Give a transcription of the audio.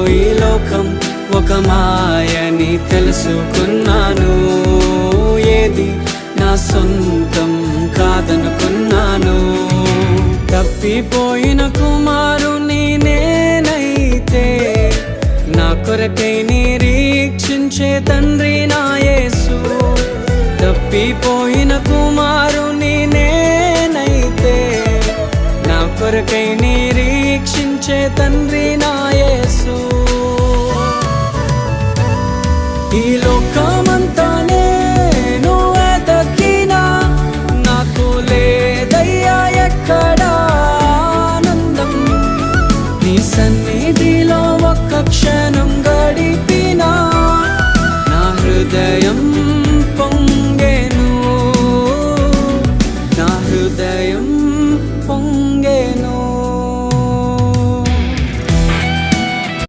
ఈ లోకం ఒక మాయని తెలుసుకున్నాను. ఏది నా సొంతం కాదనుకున్నాను. తప్పిపోయిన కుమారుని నేనైతే నా కొరకై నిరీక్షించే తండ్రి నా యేసు. తప్పిపోయిన కుమారుని నేనైతే నా కొరకై నిరీక్షించే తండ్రి నా యేసు. ఈ లోకమంతా నేను వెతకినా నాకు లేదయ్యా ఎక్కడా ఆనందం. నీ సన్నిధిలో ఒక్క క్షణం గడిపినా నా హృదయం